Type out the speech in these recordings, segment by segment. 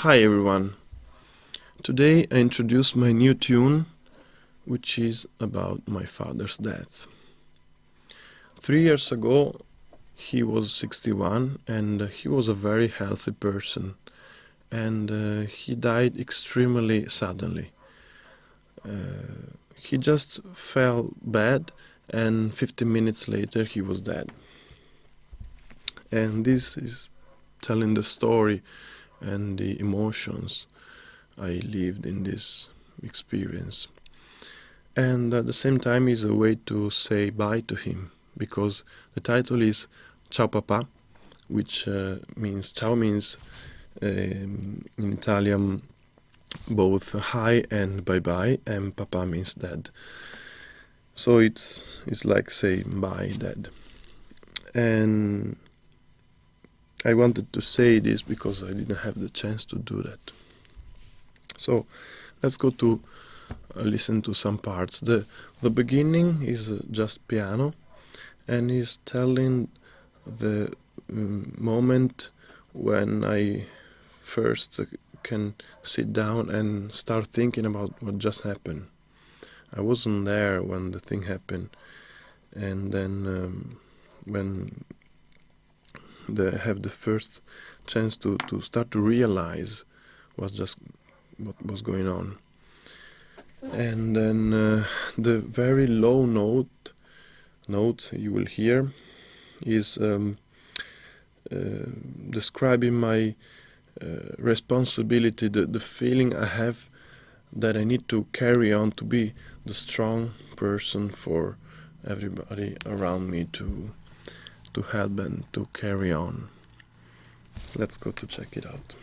Hi everyone. Today I introduce my new tune, which is about my father's death. 3 years ago, he was 61 and he was a very healthy person. And he died extremely suddenly. He just fell bad, and 15 minutes later he was dead. And this is telling the story and the emotions I lived in this experience. And at the same time is a way to say bye to him, because the title is Ciao Papà, which means ciao means in Italian both hi and bye bye, and papa means dad. So it's like saying bye dad. And I wanted to say this because I didn't have the chance to do that. So let's go to listen to some parts. The beginning is just piano, and is telling the moment when I first can sit down and start thinking about what just happened. I wasn't there when the thing happened, and then when they have the first chance to start to realize what was going on. And then the very low note you will hear is describing my responsibility, the feeling I have that I need to carry on to be the strong person for everybody around me to help and to carry on. Let's go to check it out.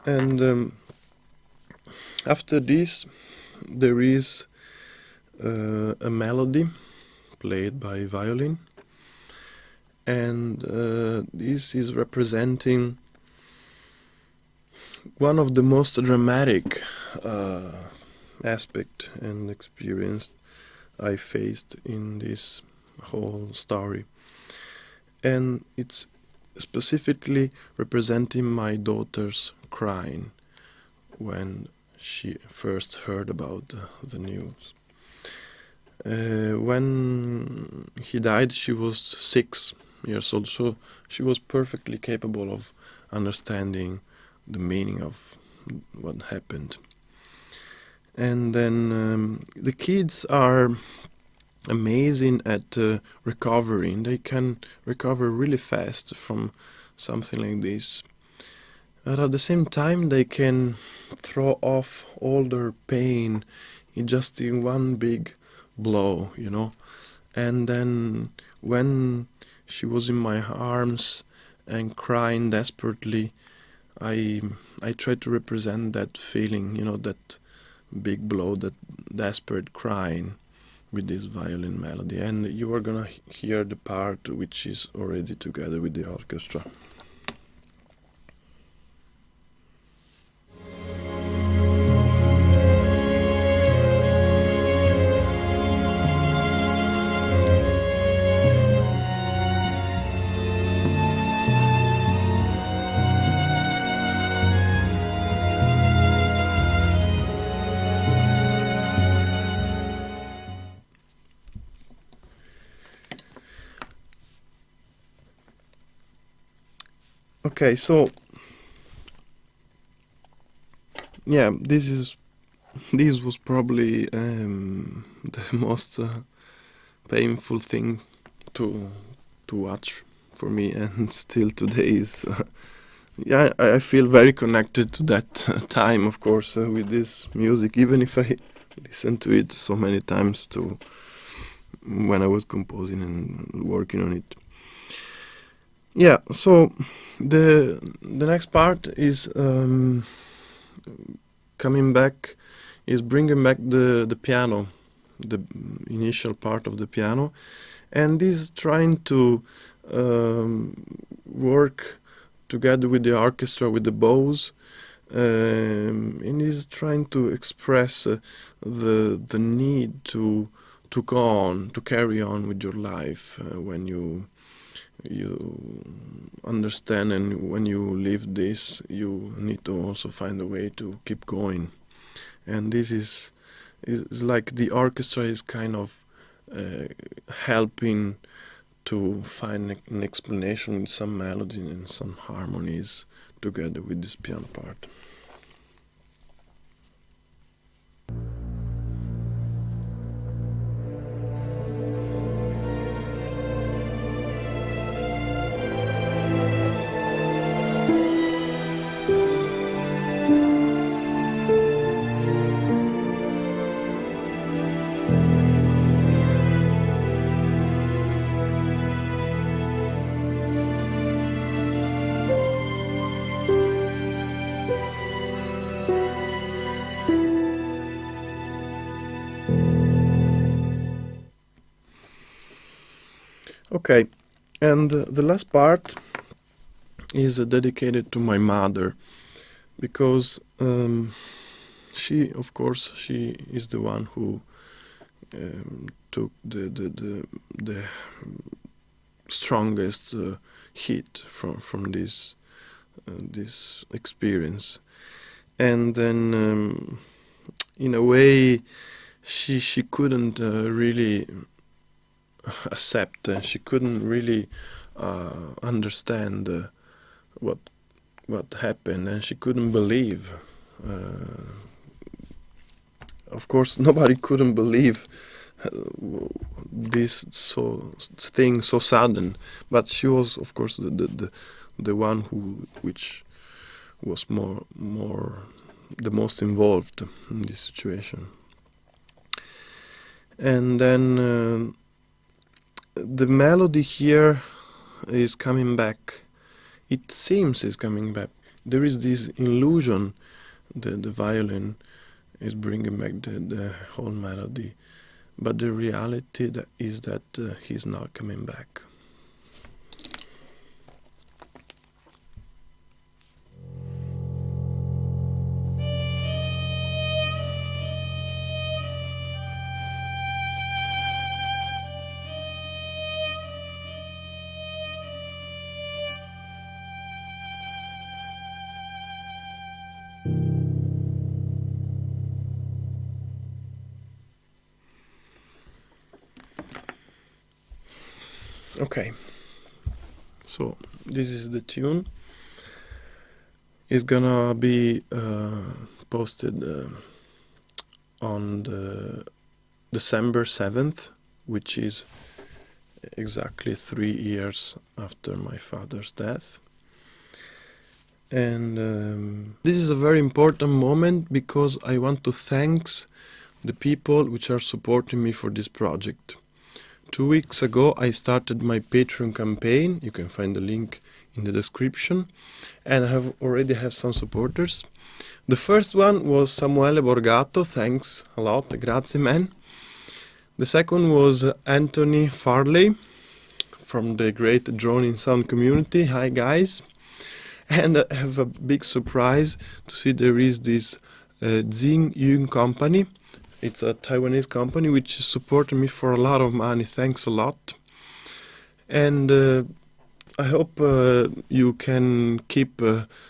And after this, there is a melody played by violin, and this is representing one of the most dramatic aspect and experience I faced in this whole story. And it's specifically representing my daughter's crying when she first heard about the news. When he died, she was 6 years old, so she was perfectly capable of understanding the meaning of what happened. And then the kids are amazing at recovering. They can recover really fast from something like this. But at the same time, they can throw off all their pain in just in one big blow, you know. And then when she was in my arms and crying desperately, I tried to represent that feeling, you know, that big blow, that desperate crying with this violin melody. And you are gonna hear the part which is already together with the orchestra. Okay, so yeah, this was probably the most painful thing to watch for me, and still today is yeah, I feel very connected to that time, of course, with this music, even if I listened to it so many times to when I was composing and working on it. Yeah, so the next part is coming back, is bringing back the piano, the initial part of the piano, and is trying to work together with the orchestra, with the bows, and is trying to express the need to go on, to carry on with your life when you understand, and when you live this, you need to also find a way to keep going. And this is like the orchestra is kind of helping to find an explanation with some melody and some harmonies together with this piano part. Okay, and the last part is dedicated to my mother, because she, of course, she is the one who took the strongest hit from this experience, and then in a way she couldn't really accept, she couldn't really understand what happened, and she couldn't believe. Of course, nobody couldn't believe this thing so sudden, but she was, of course, the one which was more the most involved in this situation. And then the melody here is coming back. It seems it's coming back. There is this illusion that the violin is bringing back the whole melody, but the reality is that he's not coming back. Okay, so this is the tune. It's gonna be posted on the December 7th, which is exactly 3 years after my father's death. And this is a very important moment, because I want to thank the people which are supporting me for this project. 2 weeks ago I started my Patreon campaign. You can find the link in the description, and I already have some supporters. The first one was Samuele Borgato, thanks a lot, grazie man. The second was Anthony Farley from the great Drone in Sound community, hi guys. And I have a big surprise to see there is this Xing Yun company. It's a Taiwanese company which supported me for a lot of money. Thanks a lot. And I hope you can keep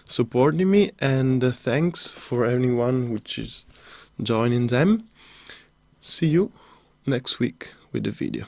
supporting me, and thanks for anyone which is joining them. See you next week with the video.